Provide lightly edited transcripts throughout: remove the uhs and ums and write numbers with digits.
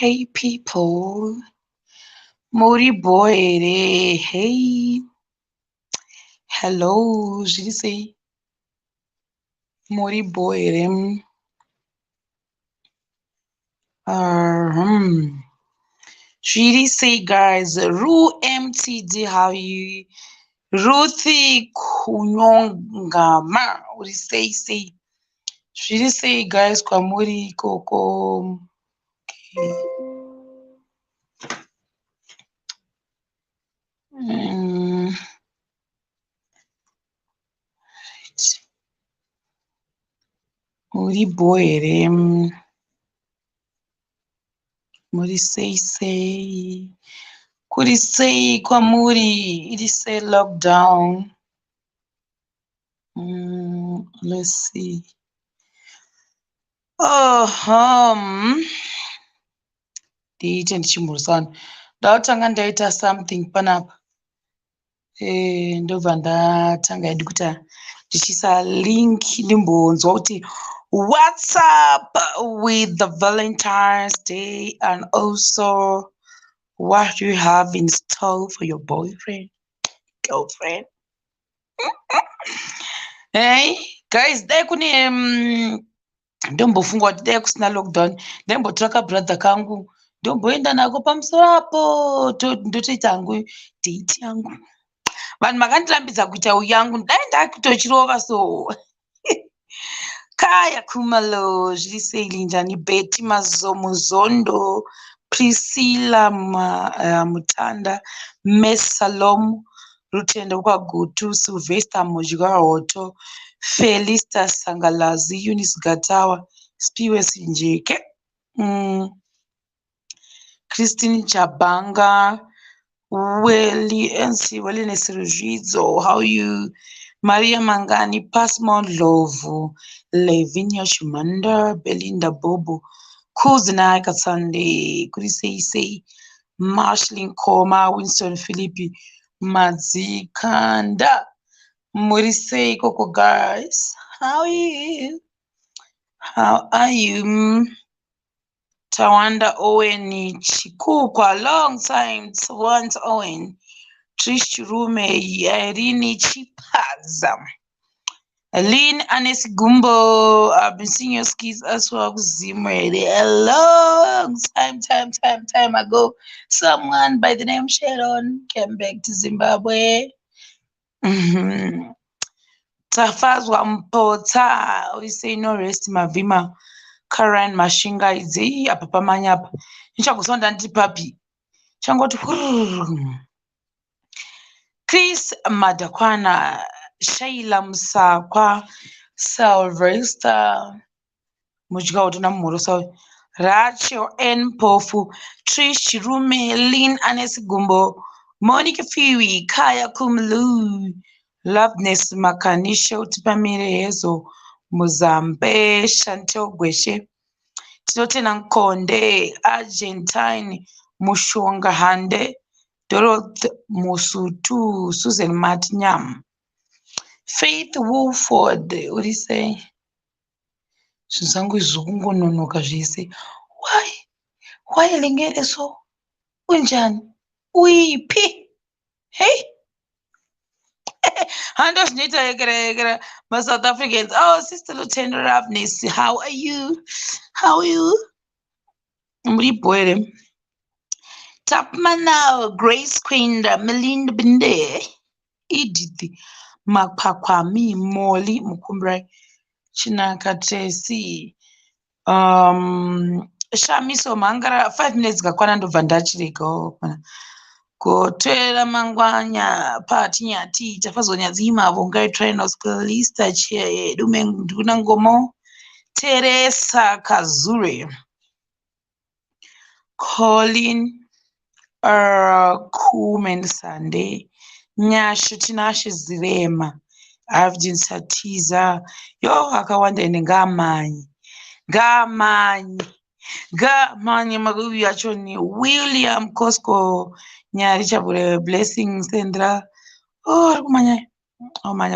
Hey people, Mori Boy, hey, hello, je say Mori Boy, je say guys, Ru MTD, how you, Ruthie Kunyongama, what say, je say guys, kwa Mori Koko, Mori Boy, Muri say kuri say kwa muri iri say lockdown. Let's see. Ndiite ndichimhurusana ndautanga ndaita something panapa ndobva ndatanga idi kuita ndichiisa link ndimbonzwa kuti what's up with the Valentine's Day and also what do you have in store for your boyfriend, girlfriend? Hey guys, dai kune ndombofunga kuti dai kusina lockdown ndaimbotsvaka brother kangu ndomboenda nako pamusoro apo ndotoita hangu date yangu. Vanhu makandirambidza kuita uyangu dai ndakutochirova so Kaya Kumalo, zviri sei linjani, Betty Mazomuzondo, Priscilla Mutanda, Mesalom, Rutendo Kwagutu, Sylvester Mojgaroto, Felista Sangalazi, Eunice Gatawa, Spiwe Sinjeke, Christine Chabanga, Weli Nesirujizo, how you, Maria Mangani, Pasmon Lovu, Lavinia Shumanda, Belinda Bobo, Kuzina Katsande, say, Marshalling Koma, Winston Philippi, Madzikanda, Morise Coco guys, how are you? How are you? Tawanda Owen Chikukwa, long time, once Owen. Trish Rume, Irene Chipaza, Aline Anes Gumbo. I've been seeing your skis as well. Zimrede, a long time ago. Someone by the name Sharon came back to Zimbabwe. Tafazwa Mpota, we say no rest Mavima. Karen Mashinga Izi, Papa Manyap. Nchagusonda nti papi. Changoti Chris Madakwana, Shaila Musakwa, Sylvester Mujgauduna Muroso, Rachel N. Pofu, Trish Rume, Lynn Anes Gumbo, Monica Fiwi, Kaya Kumlu, Loveness Makanisho, Tipamirezo, Mozambe, Chantel Gweshe, Tinoten Konde, Argentine, Mushonga Hande, Dorothy Musutu, Susan Matnyam, Faith Wolford, what do you say? Susangu Zungu no kajisi. Why lingere so? Unjan, weepy. Hey? Handos Nita, my South Africans. Oh, Sister Lieutenant Ravnis, how are you? How are you? Mripoere. Tapmana, Grace Queen, Melinda Binde, Edith, Mapakwami, Molly, Mukumbra, Chinaka Tracy, Shamiso Mangara, 5 minutes Gakwana do Vandachiri go. Go Tera Mangwanya, Patinya T, Tafazonia Zima, Vongai Trainers, Lista Che, Dunangomo, Teresa Kazure, Colin. Kumen Sunday, Nyashu Tinashi Zirema, Avjin Satiza, Yo Hakawanda in Gamani, Magubi Achoni, William Cosco, Nyarichabure, Blessings, Sandra, oh my,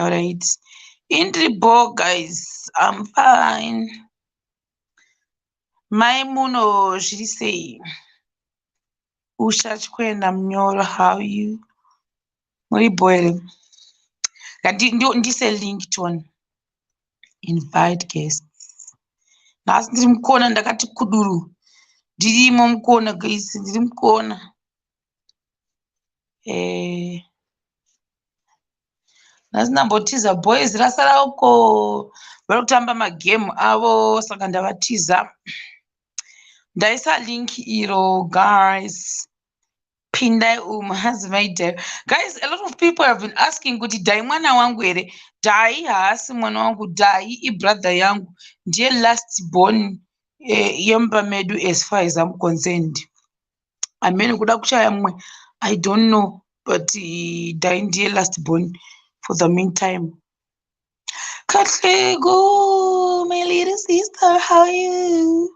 right. Indri Bo, guys, I'm fine. Mai muno zviri sei? Usha Chikwenda Mnyoro, how you? Muri boy. Ndise link tone. Invite guests. Nhasi ndiri mukona ndakati kuduru. Ndirimo mukona guys, ndiri mukona. Nhasi ndambotiza boys rasara uko vari kutamba magame avo saka ndavatiza. Ndaisa link iro guys. Pindai has made guys. A lot of people have been asking kuti dai mwana wangu here. Dai haasi mwana wangu, dai brother yangu ndiye last born yemba medu as far as I'm concerned. I mean kuda kuchaya mwe, I don't know, but dai ndiye last born for the meantime. Katlego, my little sister, how are you?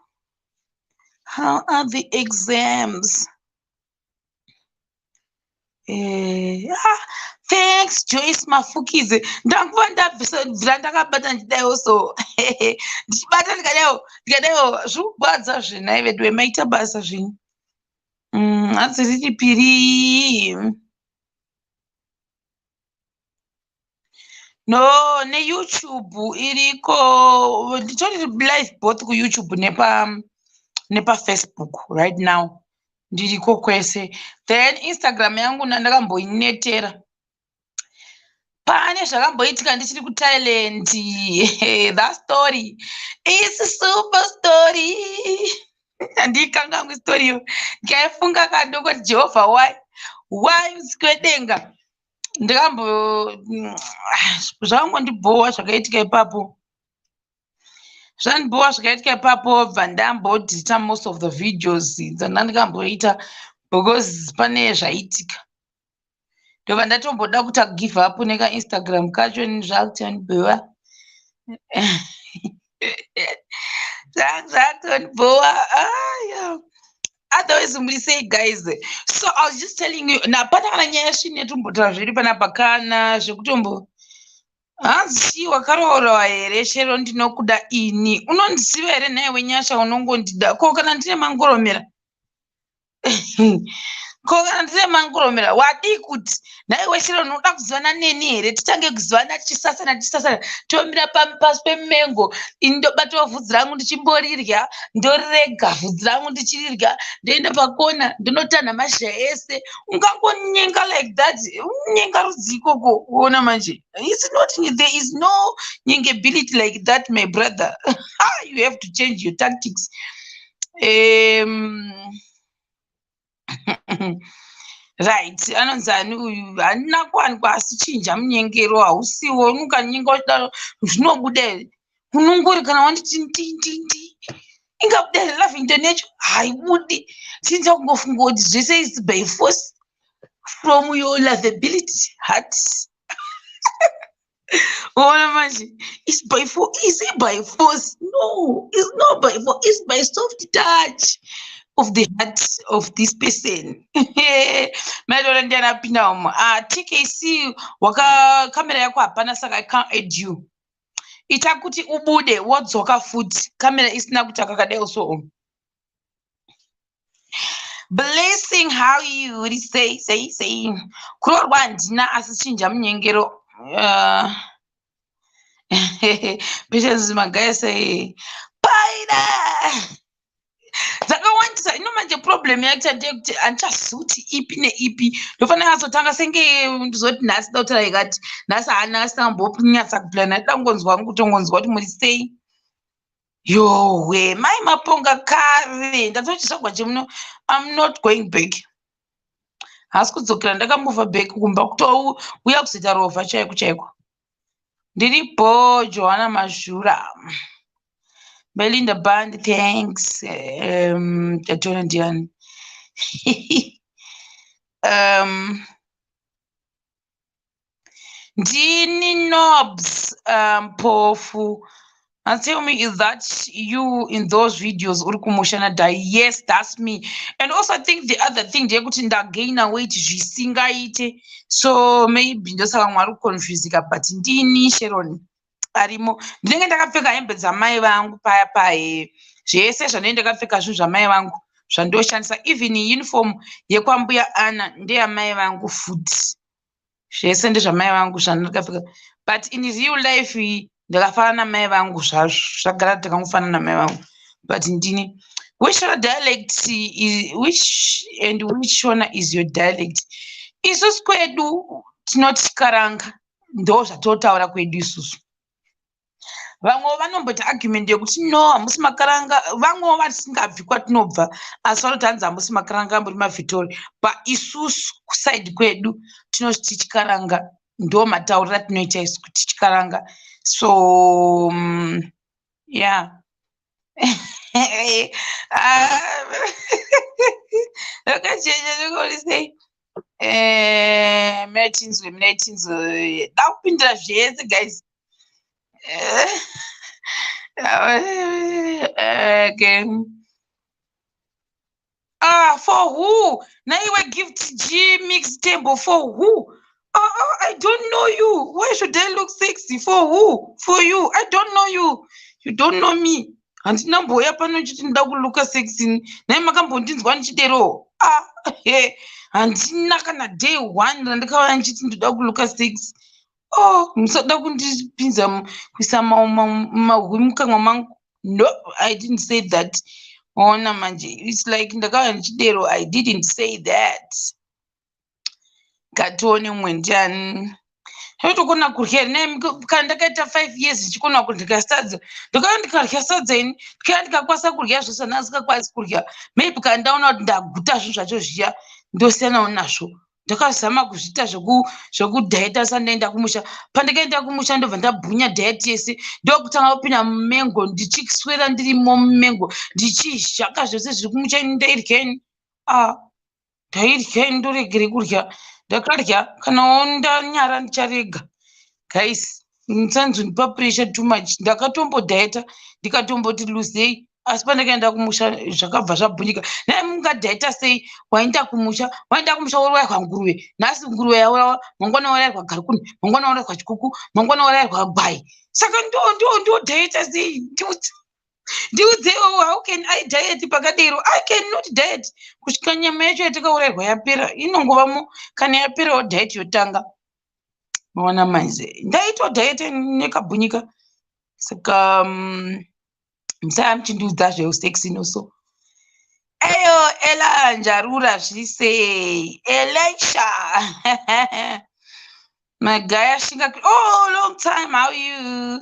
How are the exams? Thanks Joyce Mafukize. Ndakuva ndabvira ndakabata ndidaiwo so ndichibata ndikadaiwo zvikubadza zvinai vedu vemaita basa zvini hanzi riri piri no neYouTube iriko nditori live both kuYouTube nepa Facebook right now. Ndiriko kwese. Then Instagram yangu ndakamboinetera. Pane zvakamboitika ndichiri kuThailand. That story is a super story. Ndikangangu story yo. Ndikaifunga kadoko Jehovah why usikwedenga. Zvangondibhowa zvakaitika ipapo. Zvandibowa zvakaitika ipapo bva ndambodhita most of the videos dzandandikamboita because pane zvaitika. Ndobva ndatomboda kuta give up neka Instagram kacho zvakutondibowa. Zvakutondibowa. Otherwise muri say guys. So I was just telling you napana kana nyaya zvine tombotaura zviri panapa kana zvekutombo hanzi wakaroorwa here chero ndinokuda ini unondiziva here naye wenyasha unongondida ko kana ndine mangoromera ko kana ndine mangoromera wadi kuti naye wechero unoda kuzivana neni here titange kuzivana tichisasana tomira pasi pemengo indobatawo vhudzi rangu ndichimborirya ndorirega vhudzi rangu ndichirirya ndoenda pakona ndinotanha mazhizha ese ungangonyenga like that unyenga rudzi ikoko kuona manje. There is no nyengebility like that my brother. You have to change your tactics. Right, anonzani uyu handina kuwanikwa asi chinja munyengero hausiwo unokanyenga uchidaro zvinobuda unongori kana wanditi ndindi ingabuda Lavington yacho haibudi chinja kungofunga kuti zvese is by force from your lovability heart. Ona manje is by force. Is it by force? No, it's not by force. It's by soft touch of the heart of this person. Madonna ndiana pinda umo. TKC waka kamera yako hapana saka I can't aid you. Itakuti ubude wodzoka futi kamera isina kutaka kadai so. Blessing, how you say kurorwa handina asi chinja munyengero. Patience magaya say paida dzakawandisa ino manje problem yacho ndeyekuti handichazivi ipi neipi ndofanira kuzotanga senge ndizoti nhasi dautara ikati nhasi haana asingambonyatsa kuplana dangonzwa kutongonzwa kuti muri sei yowe mai maponga kare ndatoti zvagwa chemuno I'm not going back. Hasi kudzokera ndakamova back kumba kutouya kuzoita rovha chaiko ndiri bo Joanna Mazhura Belinda Band, thanks. Jonah Dian. Dini Knobs, Pofu. And tell me, is that you in those videos? Urukumushana Dai? Yes, that's me. And also, I think the other thing they could gain a weight, so maybe just how I'm confused. But Dini Sharon. arimo ndinenge ndakapfeka hembe dzamai vangu paya paya zvese zvandinenge ndakapfeka zvinhu zvamai vangu zvandoshandisa even uniform yekwambuya Ana ndeyamai vangu futi zvese ndezvamai vangu zvandakapfeka but in real life ndakafanana namai vangu zvagara takangofanana namai vangu but ndini which dialect which one is your dialect isusu kwedu tinoti Chikaranga ndo zvatotaura kwedu isusu vamwe vanomboti argument yekuti no hamusi Makaranga vamwe vatisingabvi kwatinobva asi vanoti hanzi hamusi Makaranga ambori maVictoria but isusu kusaidi kwedu tinoti Chikaranga ndo matauriro atinoita isu kuti Chikaranga so yeah akachenja mnatinzwe dakupindira zvese guys okay. For who? Now you were gift G mix table for who? I don't know you. Why should I look sexy? For who? For you. I don't know you. You don't know me. Handina mboya pano chiti nda kuluka sexy. Naye makambondinzwa ndichidero. Handina kana day one randakauya ndichiti ndoda kuluka sexy. Musada kundipinza kuisa mahwi mukanwa mangu. No, I didn't say that. Ona manje, it's like ndakauya ndichidero. I didn't say that. Katone mwenjani. Ndakona kurya kana ndakaita 5 years ndichikona kurya sadza. Ndakauya ndikarya sadza ini, ndikauya ndikakwasa kurya zvose ndasingakwanisi kurya. Maybe kana ndaona kuti ndaguta zvinhu zvacho zviya ndosiyanawo nazvo. Ndakazama kuzviita zvekudhaita sandaenda kumusha. Pandakaenda kumusha ndobva ndabhunya dhaiti yese. Ndokutanga kupinda mumengo ndichiswera ndirimo mumengo ndichizhaka zvose zviri kumusha ndairyeni. Ndairyeni ndoregere kurya. Ndakarya kana ndanyara ndicharega. Guys, musanzondipa pressure too much. Ndakatombodhaita ndikatomboti luzei asi pandakaenda kumusha zvakabva zvabhunyika. Naye mungadhaita sei? Waenda kumusha worayirwa nguruve. Nhasi nguruve yaurawa, mangwana warayirwa garikuni, mangwana warayirwa chikuku, mangwana warayirwa gwai. Saka ndodhaita sei? Ndiudzewo, how can I diet pakadero? I cannot diet. Kusvika nyama yacho yatakaurayirwa yapera inongovamo kana yaperawo diet yotanga. Maona manje ndaitodhaita nekabhunyika. Saka musaya muchindiudza zveuseksi noso. Eyo Ella Njarura zvise Elisha. My guy Ashinga. Oh, long time. How are you?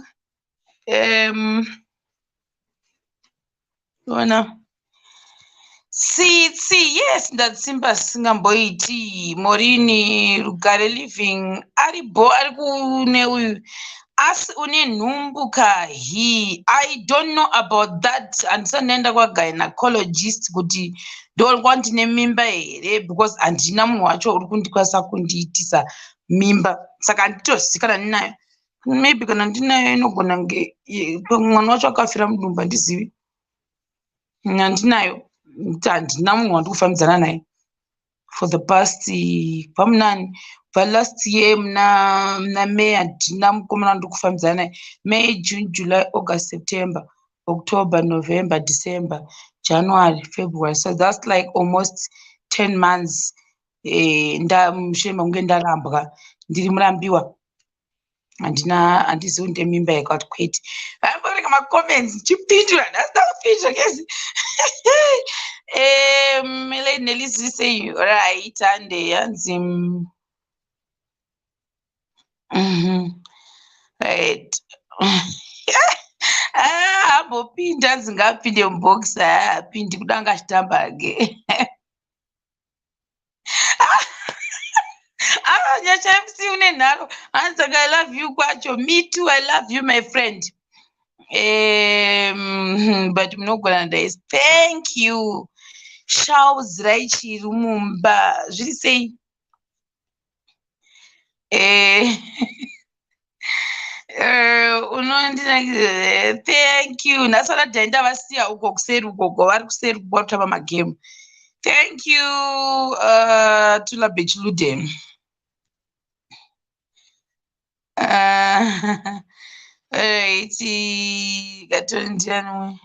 See, yes, ndatsimba singamboiti Morini Rugare living aribo ari kune uyu asi une nhumbu kahi. I don't know about that. Andisanaenda kwagynecologist kuti ndonga ndine mimba here because handina munhu wacho uri kundikwanisa kundiitisa mimba saka handitozivikana ndinayo. Maybe kana ndinayo inogona kunge mwana wacho akafira mudumbu handizivi. Handinayo. Handina munhu wandikufambidzana naye for the past pamunani last year muna May handina mukomana wandikufambidzana naye. May, June, July, August, September, October, November, December, January, February. So that's like almost 10 months. Mushure mekunge ndarambwa ndiri murambiwa. Handizivi ndine mimba yakati kwete. Vamboreka macomments ndichipindura ndasindakupindura kezi. Lady Nelly say right and yanzi right. Ambopinda dzingapinde mubox haapindi kuda ngachitamba ke. Nyacha MC une nharo ansaka I love you kwacho. Me too, I love you my friend. But munogona days. Thank you. Charles Raichi Rumumba. Zviri sei? Thank you. Nasara dhainda vasiya uko kuseri uko vari kuseri kutamba magame. Thank you, Tula Bechlude. iti katondianwe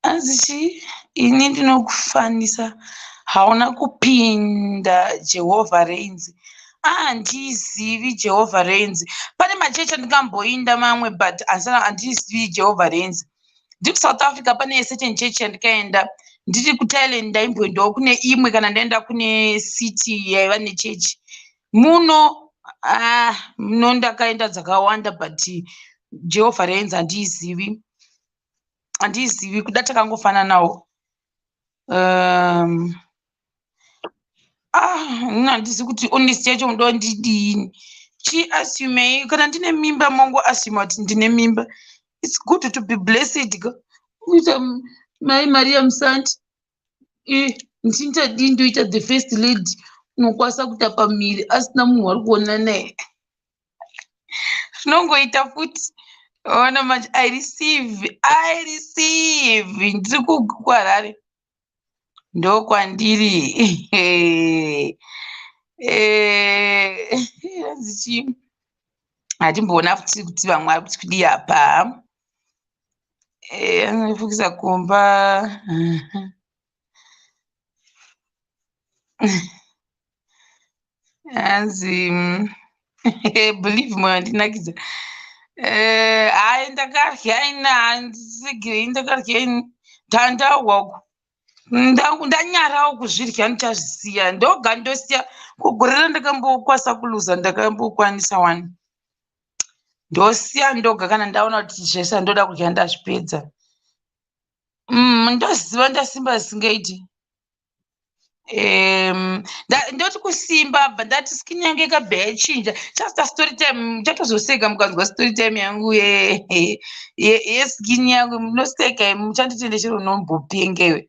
anzichi ini ndinokufanisa hauna kupinda Jehovah Reigns. Handizivi Jehovah Reigns. Pane machechi andikamboinda mamwe but handizivi Jehovah Reigns. Ndiri kuSouth Africa pane certain church yandikaenda. Ndiri kuThailand ndaimboendawo kune imwe kana ndaenda kune city yaiva nechechi. Muno ndakaenda dzakawanda but Jehovah Reigns handizivi kuda takangofananawo. Handizi kuti honesty yacho unoda ndidini. Chiasumei kana ndine mimba mongo asuma kuti ndine mimba. It's good to be blessed. Kuita Mai Maria Musanti. Ndinodii ndoita the first lady. Unokwanisa kutapa miri asina munhu ari kuona naye. Zvinongoita futi. Ona manje I receive. Ndiri kuHarare. Ndokwandiri. Hatimboona futi kuti vamwe vari kudii apa. Anofukisa kumba. Hanzi believe me handinakidza. Hai ndakarya ina handisigirei ndakarya ini ndandawaku. Ndanyarawo kuzvirya ndichazvisiya ndoga ndosiya kugore randakambokwanisa kuluza ndakambokwanisa wani ndosiya ndoga kana ndaona kuti zvese ndoda kurya ndazvipedza. Ndoziva ndasimba zisingaiti. Ndoti kusimba bva ndati skin yangu yakabva yachinja. Just a story time chatozoseka mukanzwa story time yangu yeskin yangu munoseka muchanditende chero nombopengewe.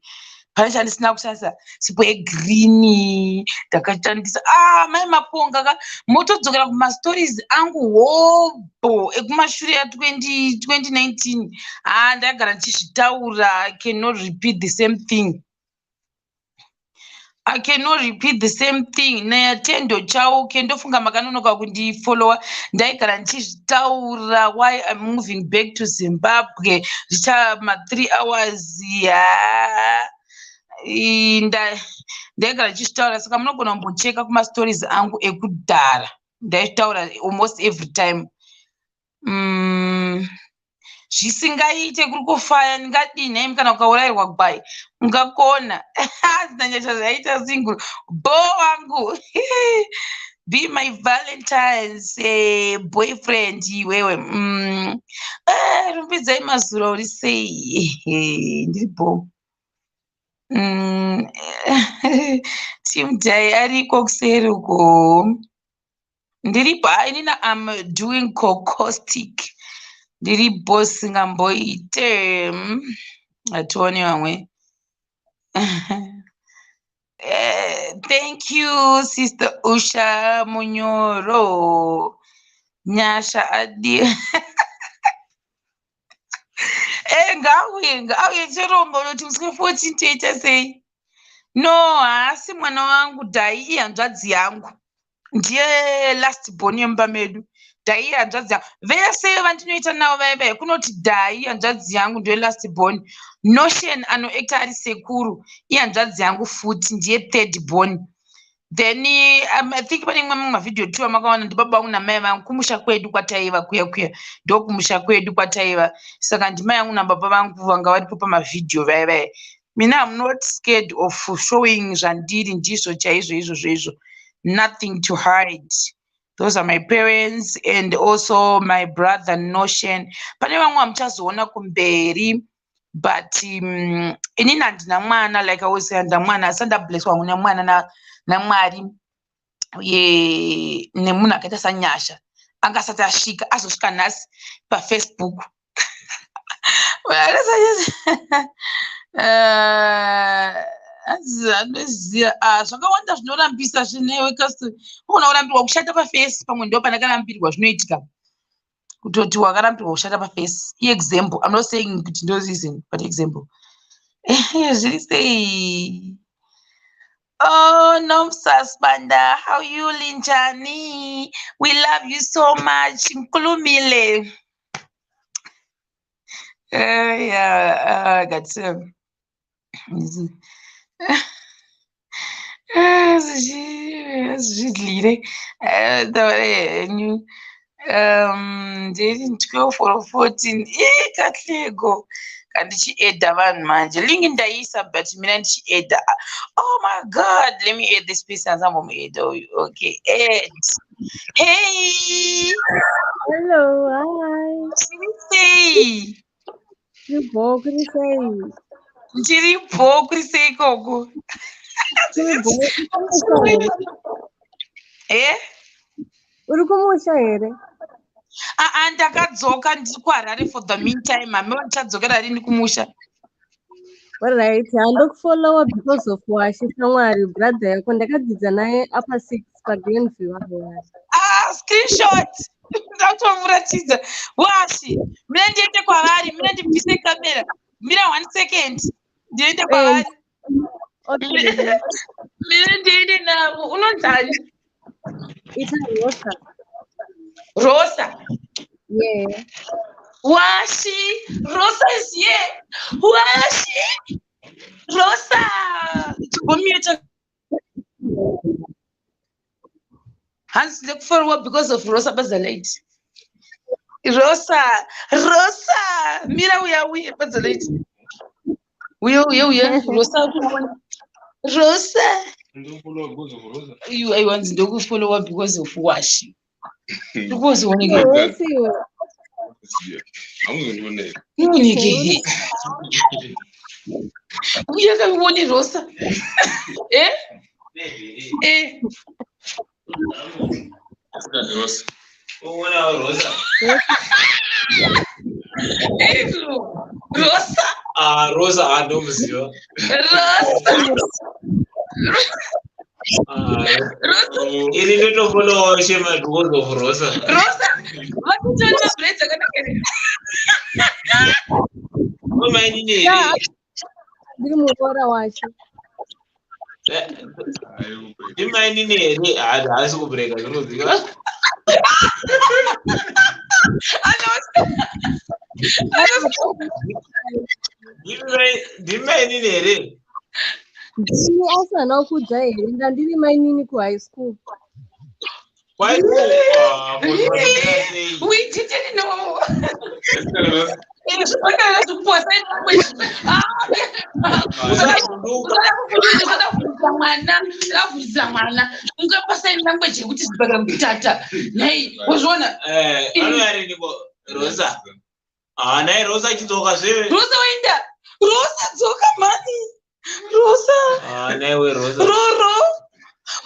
Pane chandisina kushandisa sipo yegirini ndakashandisa mai maponga motodzokera kumastories angu hobho ekumashure ya2019 ndagara ndichizvitaura. I cannot repeat the same thing. Nayatendo chao kendofunga makanonoka kundifollowa ndaigara ndichizvitaura why I'm moving back to Zimbabwe. Zvicha ma3 hours ndaigara ndichizvitaura saka munogona kumbocheka kumastories angu ekudhara ndaitaura almost every time. Zvisingaite kuri kufaya ndingadini haimi kana ukaurayirwa gwai ungakona. Zinanyasha zvaita single bo wangu. Be my Valentine's boyfriend iwewe. Rumbidzai mazuro uri sei. Ndiri bo. Team Dai ariko kuseri uko. Ndiripo inina I'm doing caustic. Ndiripo singamboite. Atione vamwe. Thank you Sister Usha Munyoro. Nyasha adi. Ngauye chirombo noti muswe 14 toita sei. No, haasi mwana wangu Dai ihanzvadzi yangu. Ndiye last born yemba medu. Dai hanzvadzi yangu. Vese vandinoita navo vaive kunoti Dai hanzvadzi yangu ndiye last born. Notion anoacta ari sekuru ihanzvadzi yangu futi ndiye third born. Then I think pane imwe mavideo 2 amakaona ndibaba vangu namai vangu kumusha kwedu kwataiva kuya ndokumusha kwedu kwataiva. Saka ndimai vangu nababa vangu vanga varipo pamavideo vaiva. Mina I'm not scared of showing zvandiri ndizvo chaizvo izvo. Nothing to hide. Those are my parents and also my brother Notion. Pane vamwe vamuchazoona kumberi but inini handina mwana like I always say handina mwana asi ndablesswa wangu nemwana naMwari nemunhu akaita saNyasha angasati asvika azosvika nhasi paFacebook. Anoziva zvakawanda zvinorambisa zvinewe kasi ukaona kurambirwa kushata paFace pamwe ndo pandakarambirwa zvinoitika kutoti wakarambirwa kushata paFace. Example I'm not saying kuti ndo reason but example. Zviri sei. Oh, Nomsas Banda, how you Linjani? We love you so much. Nkulumile. Yeah, that's zvidlire ndiri 12 or 14 katlego kandichiedha vanhu manje lingi ndaisa but mina ndichiedha. Oh my god, let me add this piece anzambomuedha uyu. Okay, add. Hey, Hello, hi. sei Ndiripo kuri sei? ndiripo kuri sei ikoko? Uri kumusha here? Ndakadzoka ndiri kuharare for the meantime. Mamiwa ndichadzokera rini kumusha? Alright, handokufollowa because of Washi Shamwari, brother yako ndakadzidza naye apa 6 paGlenview apo. Screenshot. Ndatomuratidza. Washi, mina ndiende kwavari, mina ndibvise kamera. Mira 1 second. Ndiende kwavari. Okay. Mina ndiende navo. Unonzani? Ita Rosa. Rosa. Yeah. Washi, Rosa is here. Washi, Rosa. Chigomira Hans ndikufollowa because of Rosa Bazalite. Rosa, mira uya Bazalite. Uya Rosa. You I want to follow because of Washi. Because when you uyakabibona Rosa. Rosa. Rosa. Rosa. Rosa, I don't miss you. You need to follow him at word of Rosa. Rosa, what did you just play? What am I doing? Ndirimukora Washi. Imani hasi kubreka zvinozika. Ndimai here. Ndini asana kudza here ndandiri mainini kuhigh school. Why? We didn't know. Mwana ungapasa language yekuti zibaka mutata nei wazviona Rosa nai Rosa achidzoka zve Rosa waenda Rosa dzoka mani Rosa naiwe Rosa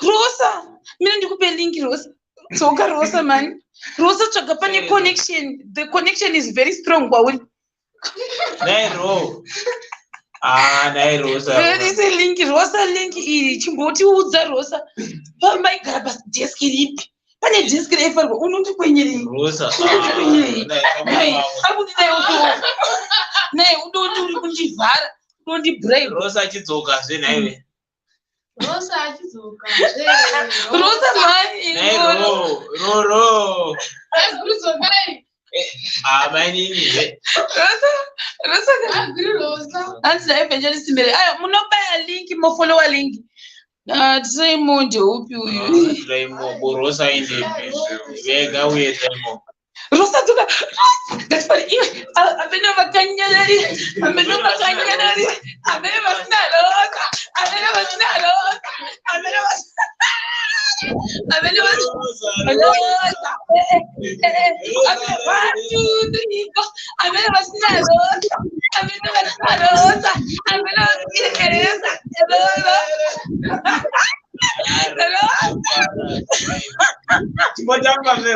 Rosa mina ndikupe link Rosa dzoka Rosa mani Rosa tsvaga pane connection. The connection is very strong kwauri nai Rosa. There is a link. Rosa link iri chimbotiudza Rosa. Pamaigara padesk ripi? Pane desk refa unondikwenyerei. Rosa. Nei udoti uri kunchivhara. Unondibreak. Rosa achidzoka zve naiwe. Rosa mani. Nei ro. Mainini. Rosa. Hanzi evangelist Mary. Munobaya link, mofollowa link. Tisaimo ndeupi uyu? Tisaimo Rosa inde. Vega uye Tisaimo. Rosa tuka. That's funny. Ameno vakanyarari. Ameno vasina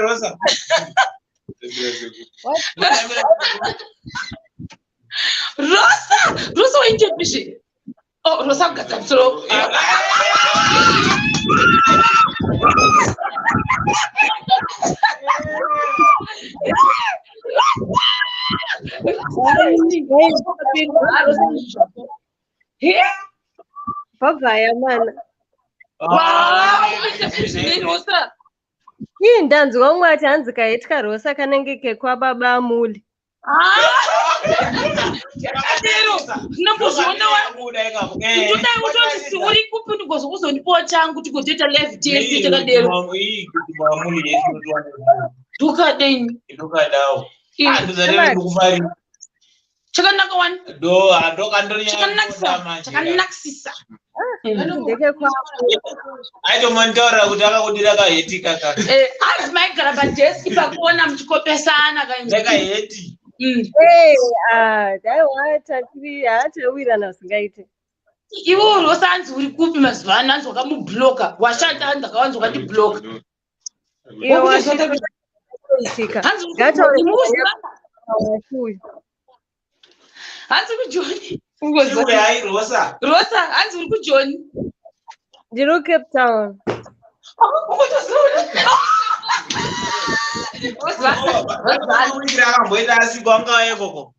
Rosa. Rosa. Rosa wainjepishi. Oh, Rosa gatapsoro. Baba ya mana. Rosa. Ii ndanzwa umwe ati hanzi kaitwa Rosa kanenge kekwababa amuli. Nambozviona uri kupi ndikuzondipawo changu tigotoita live test takadero ndukadeni chakanaka wani chakanakisisa Ndeke kwa aitomantaurira kuti akakudira kahetika hanzi maigara padeski pakuona muchikopesana kaindakaheti daiwata tiri haachawirana usingaite. iwo Rosa hanzi uri kupi mazuva ano hanzi wakamubloka washanda hanzi akawanzi wakandibloka Iyo washitoitika. hanzi kujoni hai Rosa hanzi uri kujoni Ndiri Cape Town. akamboita asikwa angauya ikoko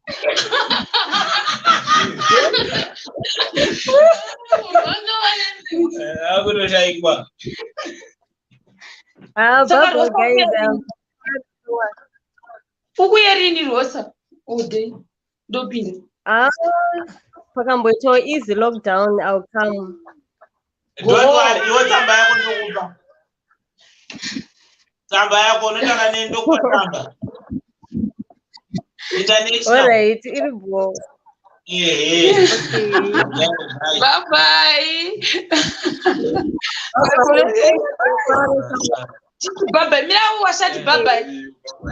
akutoshaikwa Baba guys. ukuye rini Rosa ode ndopinda Pakamboitawo easy lockdown, I'll come. iwo tsamba yako ndokupa tsamba yako unotaka nendokupa tsamba Alright, it'll go. Yeah. Bye bye. Bye bye. Mira washati bye bye.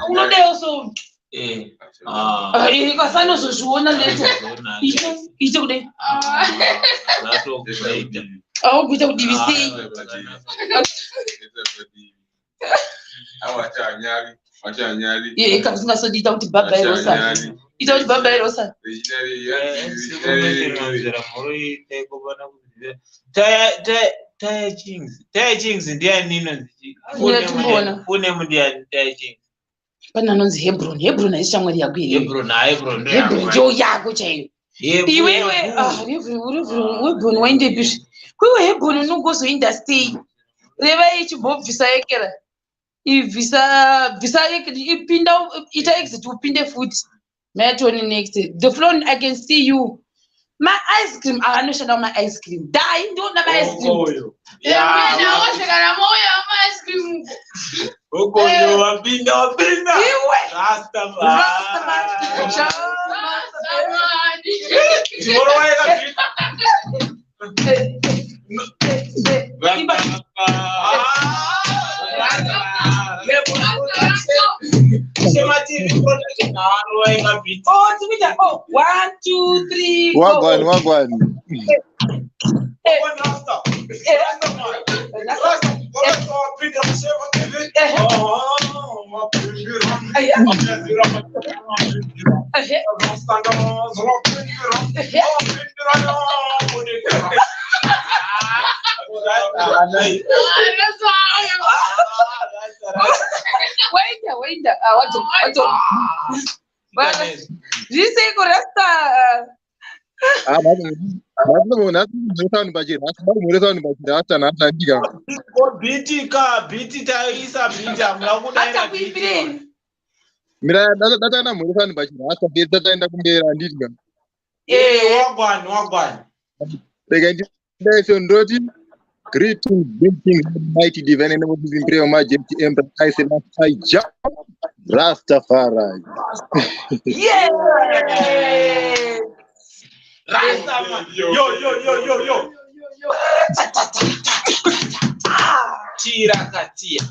Unode also. Kwa sana uzoshuona leto. Ito kude. Oh, kuita kudivisi. Wacha nyari. Kabisa so dita kuti bye bye Rosa. Ito kuti bye bye Rosa. Taya Chings ndiye nino une mundiani Taya Chings. Pana nonzi Hebron aisi shamwari yako iri. Hebron ndio yako chaiyo. Iwewe Hebron wainde bishi. Kwiwe Hebron unogozoinda stay. Reva ichibobvisa yekera. Visa ipinda ita exit upinde futhi. Metoni next. The floor I can see you. My ice cream, I know shall my ice cream. Die, don't have ice cream. Yeah, I want to get my ice cream. Wapinda. Oh, 1, 2, 3. Wagwan. Wait. Dice correcta. Biti taisa bija mlakudaira biti. Mira data muresani bachira hata beta enda kumbera ndidga. Wagwan. Nation Roti, greetings, mighty divine and what is in prayer, my Emperor, I say, I jump, Rastafari. Yeah! Rastafari. Yo. Tira katia.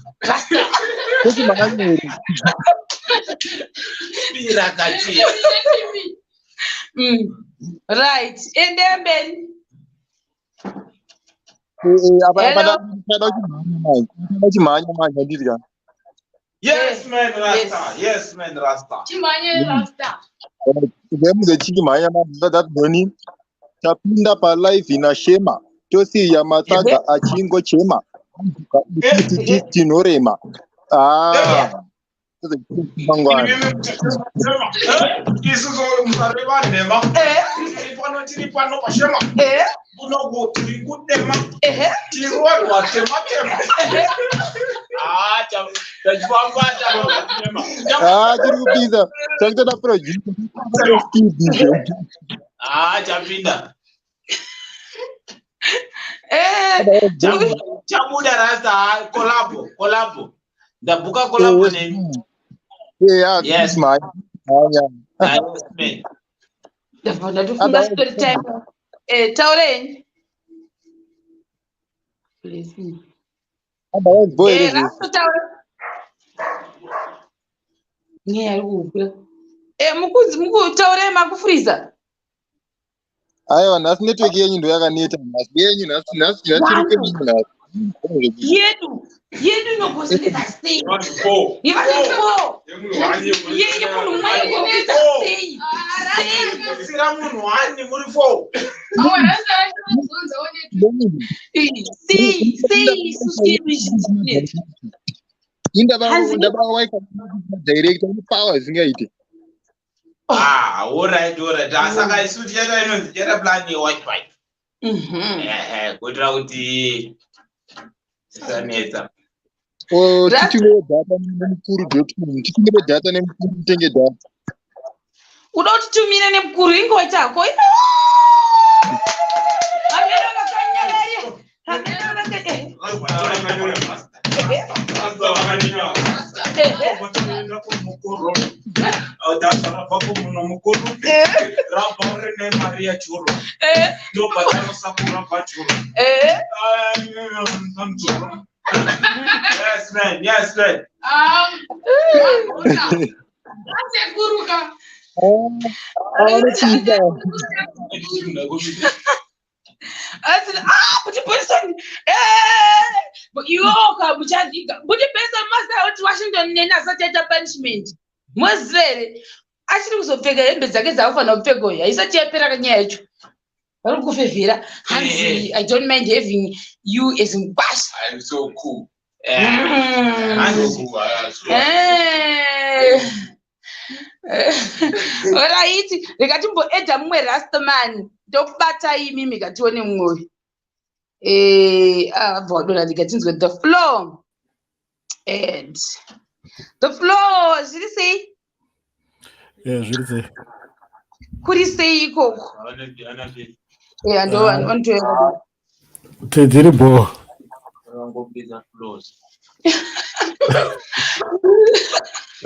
Tira katia. Right. And then Ben. Yes, man, Rasta. Tapinda pa life ina shema. Tosi ya mataga achingo chema. Tinorema. mangwana isusu musareva nhema tiri pano pashema unogoti kudema tirwadwa tema chiri kupinza takutoda project chapinda chabuda rasta kolabo ndabuka kolabo nemi yes man ndabvona tofunga story time taureni mukutaurei makufuriza aiwa nhasi network yenyu ndo yakaneta nhasi yenyu nhasi yedu inogosendeza sei yemunhu mwaigometa sei sira munhu wani muri 4 sei isusu indaba waika direct power zingaite alright asaka isu tichata inonzi tichata plan yewifi kuitira kuti tisanetsa tichingere data nemukuru.com tichingere data nemukuru mutenge data uda kuti tumire nemukuru ingova chako Yes, man. kuti person yoka muchadika kuti person masa kuti Washington nenasateta punishment mwezere achiri kuzopfeka hembe dzake dzakufanira kupfeka uyu haisati yapera kanyaya yacho vari kufevhera hanzi I don't mind having you as mubasa. I'm so cool. Alright, rekatimboedha mumwe rastaman ndokubata imimi katione mumwe abva ndikatinzwe the floor and the floor zviri sei zviri sei kuri sei ikoko tedziri bo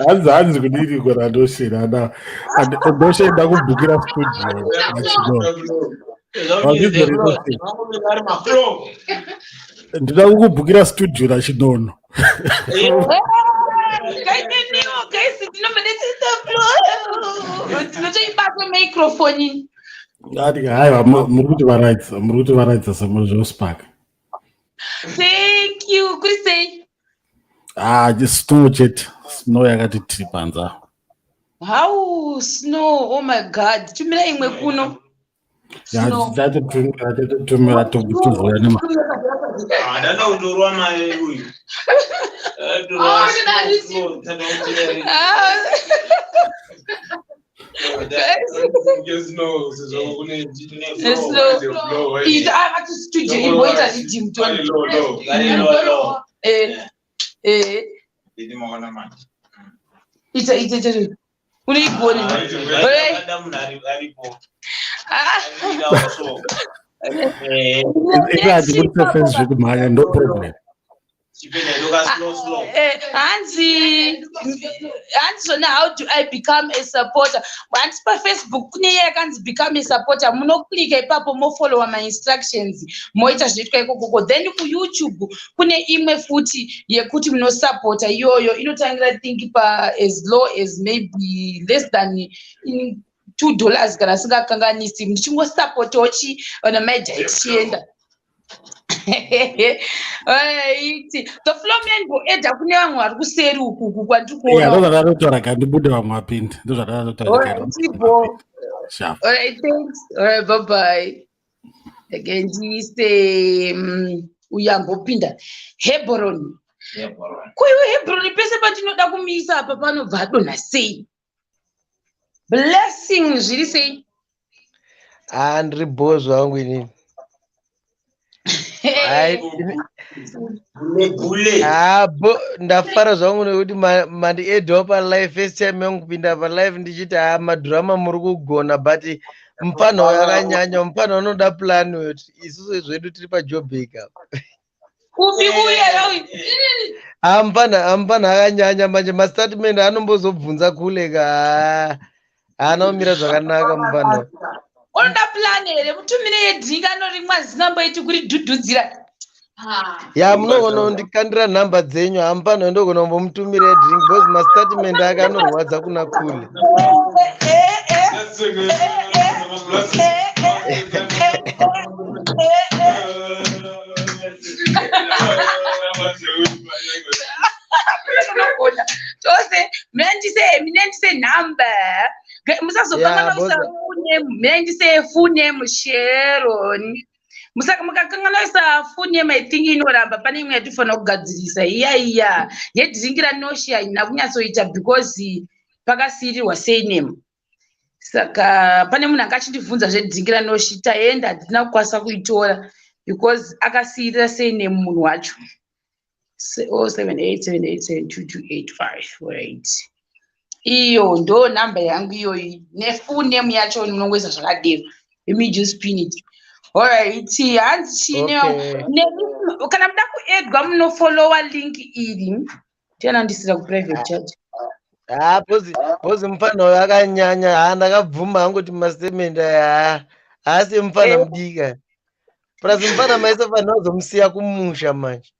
hanzi kudiri kona ndoshira ndoshaenda kubhukira studio ndida kukubhukira studio rachinono tinotoibata microphone haiwa muri kuti varaidza semuzvospark. Thank you. Kuri sei? Snow chete. Snow yakati tiri panza. How snow? Oh my God. Tumira imwe kuno. Tumira tuvura nema. Dana udorwa mai uyu. No problem. Hanzi, how do I become a supporter? Once per Facebook, I can become a supporter. Mono click ipapo mo follow my instructions. Moita zviitwa ikoko. Then ku YouTube kune imwe futi yekuti muno supporter yoyo inotangira think pa as low as maybe less than $2 kana singakanganisi. Ndichingo support ochi on a major exchange. The flomen go eda kune vamwe vari kuseri uku kwandikuona. Ndozvadatotora kandibude vamwe vapinde. Ndozvadatotora. Alright, thanks. Alright, bye bye. Again, ndise uyambopinda Hebron. kuHebron pese patinoda kumisa apa panobva donha sei. Blessing zviri sei. Andri boss wangu inini. Ndafara zvangu nekuti mandi edwa palive first time yangu kupinda palive ndichiti madrama muri kugona but mupano yakanyanya mupano unoda plan wekuti isusu zvedu tiri paJoburg apa. Upi uya Ampana akanyanya manje mastatement anombozobvunza kule ka haana kumira zvakanaka mupano. Unoda plan here mutumire yedhinga anorimwa zinamboiti kuri dhudhudzira. Ya munogona kundikandira nhamba dzenyu hampano ndogona kumbomutumira drink because mastatement ake anorwadza kuna kule. Tose mnendise number musazopanganoisa mnendise full name Sharon. Mukakanganisa full name I think inoramba pane imwe yatifanira kugadzirisa iya yedhiringira noshi haina kunyatsoita because pakasirirwa surname. Saka pane munhu akachindibvunza zvedhiringira noshi taenda hatina kukwanisa kuitora because akasirira surname munhu wacho. 078787228 right. Iyo ndo number yangu iyoyi nefull name yacho unongoisa zvakadero. Let me just pin it. Alright, hanzi chine kana muda kuedwa munofollowa link iri tianandisira kuprivate chat. Pozi mufana uyo akanyanya ndakabvuma hangu kuti mastatement aya haasi mufana mudika plus mufana maisa fanira kuzomusiya kumusha manje.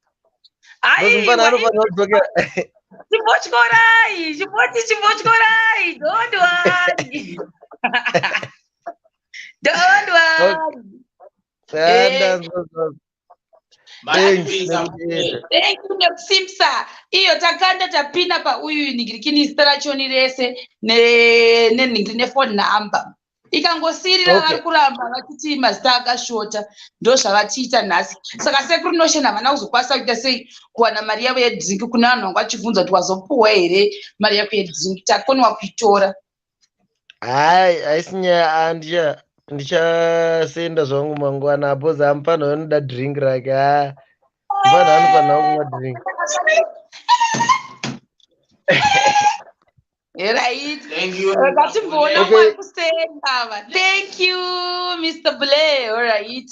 Mufana anofanira kudzokera Chimbotyorai, don't worry. Don't worry. Thank you Nekusimsa. Iyo takanda tapina pa uyu ningirikini starachoni rese ne phone number. Ikangosirira vari kuramba vachiti mazita akashota ndo zvavatiita nhasi. Saka sekuru noshena havana kuzokwanisa kuita sei kuwana mari yavo yedhingi kuna vanhu vanga vachibvunza kuti wazopuwa here mari yako yedhingi takoniwa kuitora. Haisi nyaya ndichasenda zvangu mangwana apo zampana vanoda drink rake mpana anofanira kumwa drink. Right. Thank you. Thank you, Mr. Blair. All right.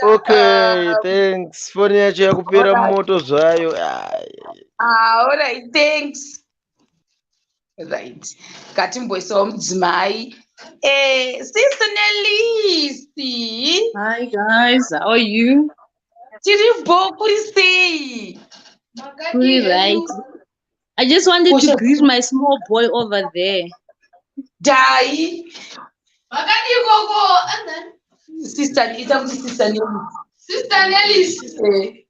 Okay, thanks. Phone yacho yakupera moto zvayo. All right, thanks. Right. Katimboisawo mudzimai. Sister Nelisi. Hi guys, how are you? Tiribo kuri sei? Right. I just wanted to greet my small boy over there. Dai. Sister Nelisi.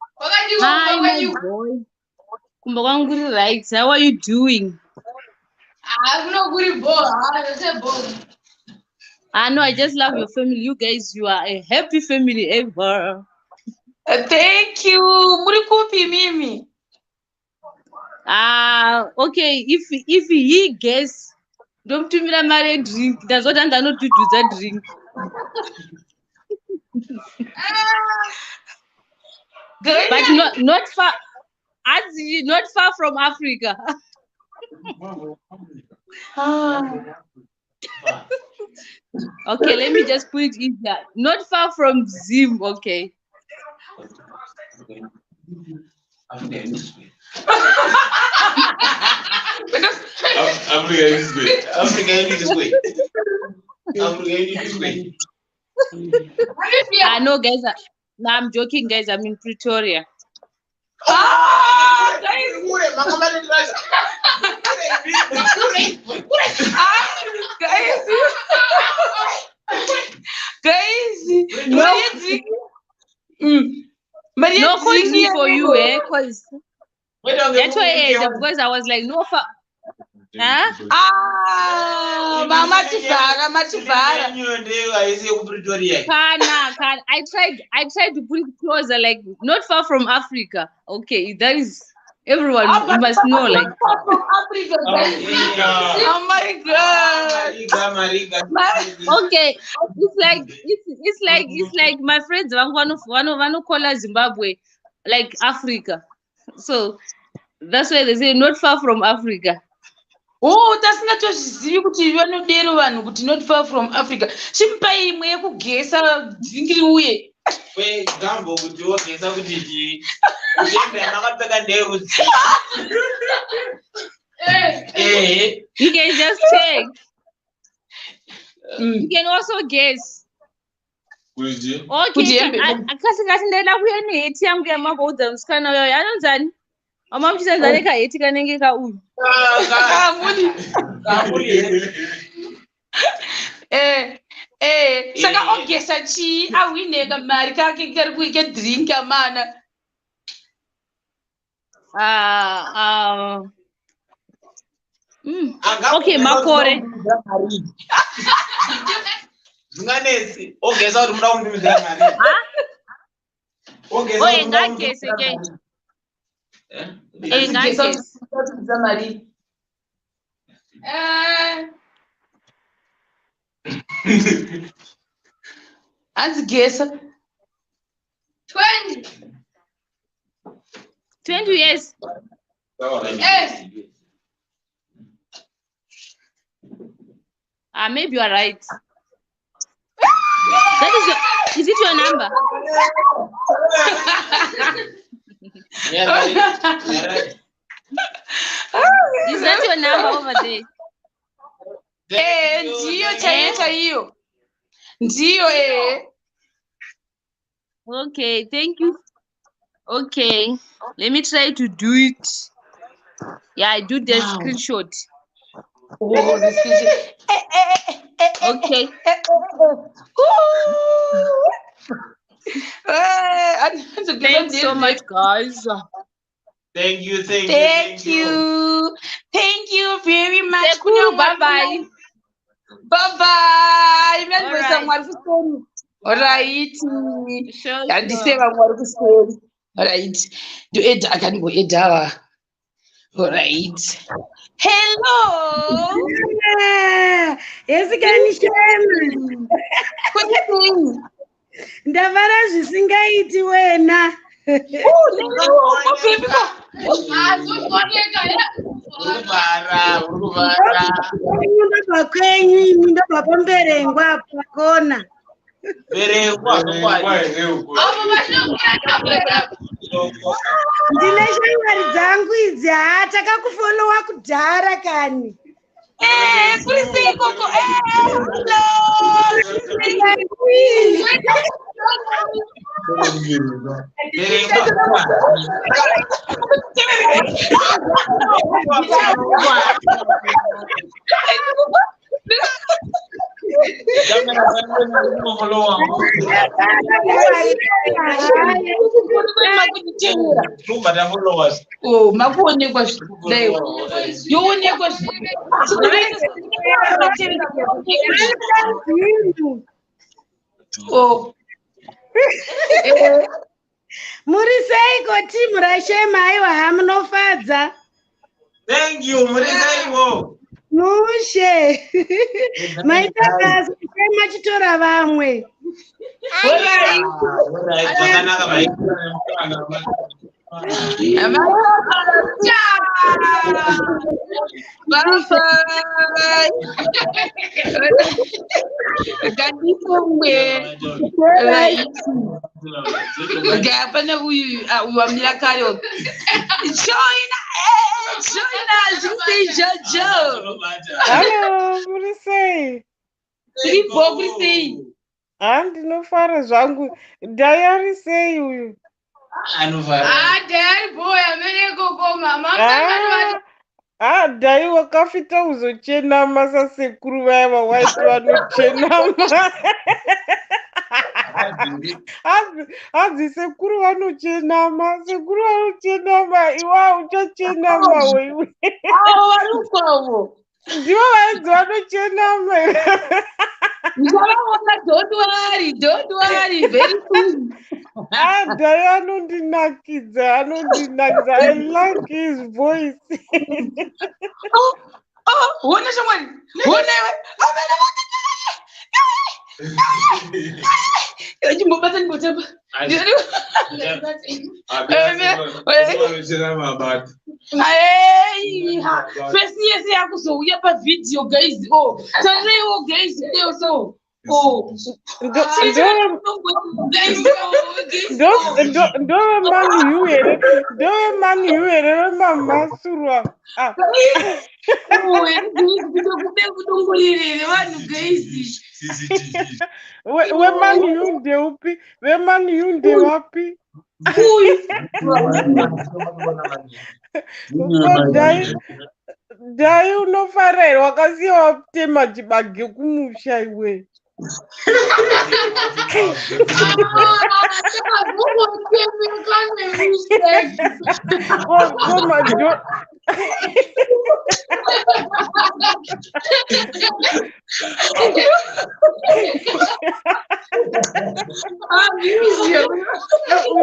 Hi, my boy. Kumbakanguri right. How are you doing? I know, I just love your family. You guys, you are a happy family ever. Thank you. Murikupi mimi. Okay, if he guess, don't tell me that marry drink. That's what I'm not to do that drink. But not far, not far from Africa. Okay, let me just put it in there. Not far from Zim, okay. Africa is great. I know, guys. No, I'm joking, guys. I'm in Pretoria. No coaching for you, because that's why because I was like, no, I tried to put it closer, like not far from Africa. Okay, that is Everyone you must know, like. From Africa, guys. Oh my God. Okay, it's like my friends one call Zimbabwe like Africa, so that's why they say not far from Africa. Oh, tasingatozvizivi kuti vanodero vanhu kuti not far from Africa. Chimupai imwe yekugesa dzingiri uye. Gambo kuti wogesa kuti chi. Uenda makapfeka nderuzi. You can just check. You can also guess. Kuji. Okay, akasi ndaenda kuya neheti yangu yamaboudza musikana uyo anonzani mama muchisanzane kaheti kanenge kauyu saka ogesa chii awineka mari kake kari kuike drink amana. Okay, makore. Zvinganesi ogesa kuti muda kundimisira mari. Oye ngagese ke. Ngagese. Mari. Azigesa 20 years. Maybe you are right. Is it your number? Is that your number over there? Ndiyo. Ndiyo. Okay, thank you. Okay, let me try to do it. Yeah, I do the screenshot. Oh, the screenshot. Okay. Thanks so much, guys. Thank you very much. Bye bye. Bye bye. All right. All right. Do it. I can go eat. All right. Hello. Ndavara zvisingaiti wena. Ndobva kwenyu imi ndobva pamberengwa pakona. Ndine shamwari dzangu idzi takakufolowa kudhara kani. Kuri sei koko. Oh, makuonekwa yoonekwa muri seiko timu rashema aiwa hamunofadza. Thank you, muri seiwo. Mushe. Maita kazi shema chitora vamwe. Ndinofara zvangu. Dayari sei uyu? Dayari boy amene koko mama. Dai wakafita uzochenama sasekuru vaya vawaiti vanochenama. Hadzi sekuru vanochenama, sekuru vanochenama, iwa uchachenama wewe. Varukwavo. Ndivo vaidzi vanochenama. Don't worry, very soon. Dai anondinakidza. I like his voice. Wona shamwari. Wona Chimbobata ndibotapa. First yes yakuzouya pavideo guys. Tarewo guys so. Ndowe mani yuere mama surwa. We mani yunde upi? We mani yunde wapi? Dai unofarira wakasiya waputema chibage kumusha iwe.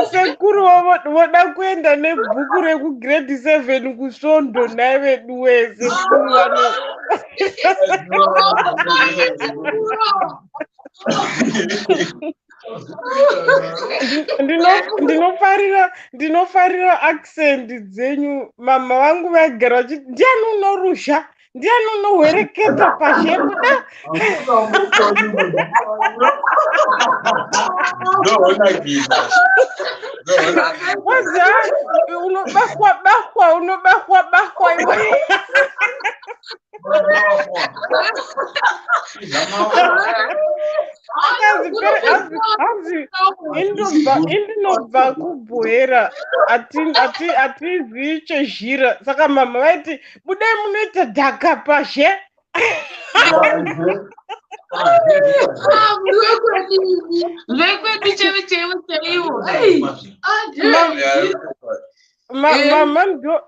Usekuru voda kuenda nebhuku rekugrade 7 kusvondo naye vedu wese. Ndinofarira accent dzenyu. Mama vangu vagara vachiti ndiani unorusha, ndiani unohwereketa pashepu da. Unobahwa iwe. Indinobva kubhuira atizivi chezhira, saka mama vaiti budai munoita dhaka pashe.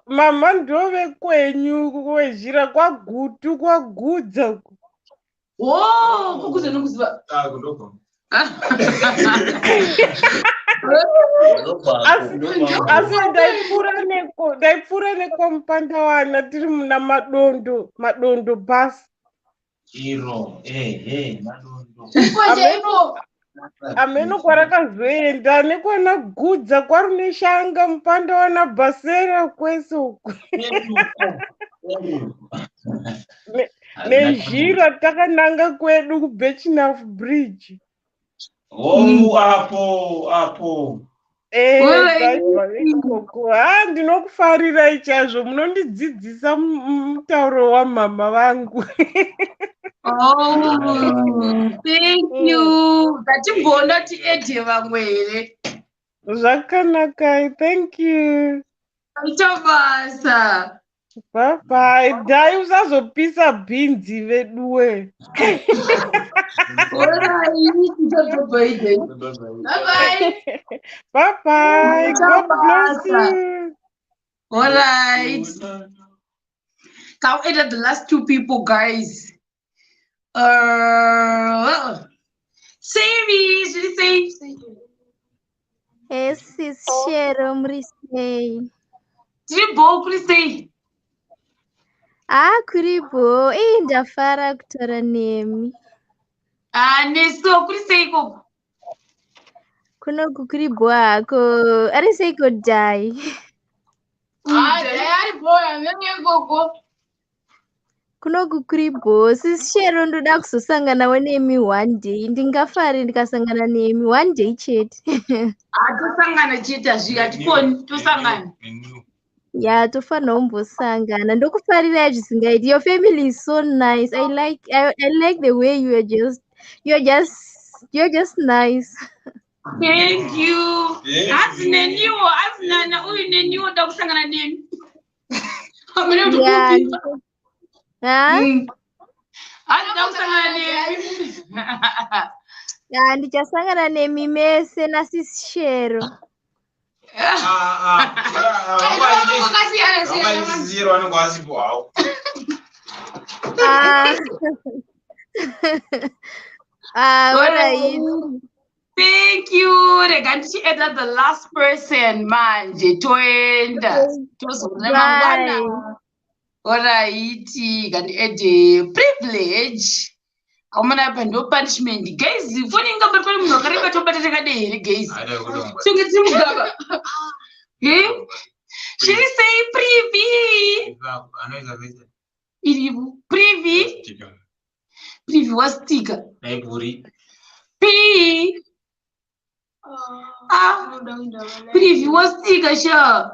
Mama ndove kwenyu wezhira kwagutu kwagudza. Kukuze nokuziva. Asi ndaipfuura nekomupandawana tiri muna madondo basi. Ameno kwarakazoenda nekwana gudza kwarune shanga mupandawana bhasera kwese uku. Nezhira takananga kwedu kuBechinafu Bridge. Apo. Ndinokufarira ichazvo, munondidzidzisa mutauro wamama vangu. Thank you. Ngatimbona tiedhe vamwe here. Zvakanaka, thank you. Itabasa. Bye bye. Dai usazopisa bhinzi veduwe. Bye bye. God bless you. All right. Can we edit the last 2 people, guys? Series, you say? Yes, it's Shero Mrisei. Tribo, Christy. Kuribo, ndafara kutora nemi. Neso, Christy. Kuno kukuribo ako, ariseiko dai. Dai boy, nene gogo. Kuno kukuribo, sishero ndoda kusosangana wenemi one day. Ndingafari ndikasangana nemi one day chete. Tosangana chete azvika tikoni tosangana. Yeah, tofana umbosangana. Ndokufarira zvisingaiti. Your family is so nice. I like the way you're just nice. Thank you. As nana uyu neniwo ndakusangana nemi. Ndichasangana nemi mese nasishero. Alright. Thank you. Rega ndichiedza the last person manje toenda. Tozona mangwana. Alright, kandiede privilege. Amuna pa ndo punishment. Guys, foni ngamba pali munhu akareba tobata takadere guys. Sungitsi mugaba. She say privi. Iribu privi. Privi was sticker. P. Privi was sticker sha.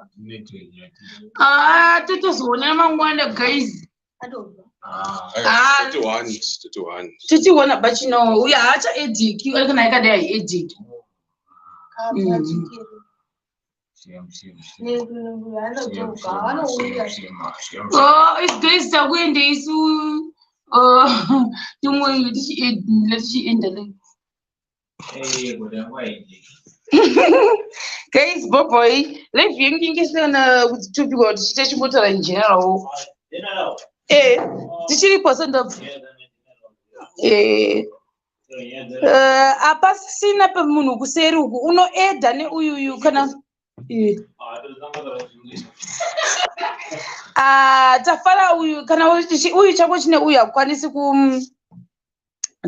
Tutozona mangwana guys. Titiwana but you know we are acha edic you can I can edic. Oh, it's guys that when they so you want let's end the guys boy let's thinking is with two people station motor in general. Tichiri percent of apa sina pa munhu kuseri uku unoedha neuyu kana tafara uyu kana uyu chako chine uyu hakwanisi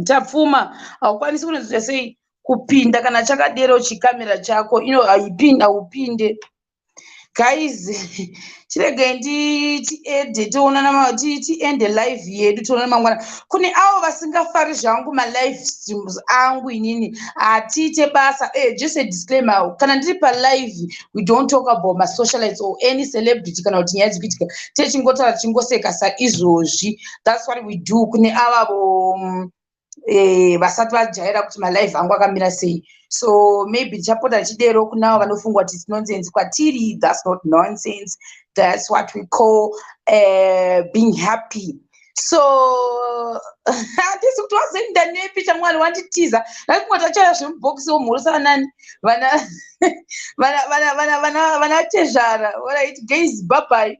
tapfuma hakwanisi kunozoita sei kupinda kana chakadero chikamera chako haupinde guys chiregai tiende live yedu toona mangwana kune avo vasingafari zvangu malive streams angu inini hatiite basa just a disclaimer kana ndiri palive we don't talk about masocialites or any celebrity kana kuti nyaya dzikuitika techingotaura tichingoseka saizvozvi that's what we do kune avavo vasati vajaira kuti malive angu akamira sei. So maybe ndichapota chidero kunavo vanofungwa kuti it's nonsense kwatiri. That's not nonsense. That's what we call being happy. So handisi kuti wazoenda nepi chamwari wanditiza nakumwatachaya zvemubhokisi womhurisa nani vana tezvara. Alright guys, bye bye.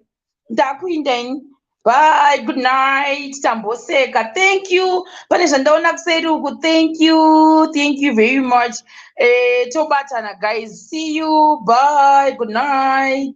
Ndakuindaini. Bye, good night. Tamboseka. Thank you. Pane zvandaona kuseri uku. Thank you very much. Tobatana guys. See you. Bye. Good night.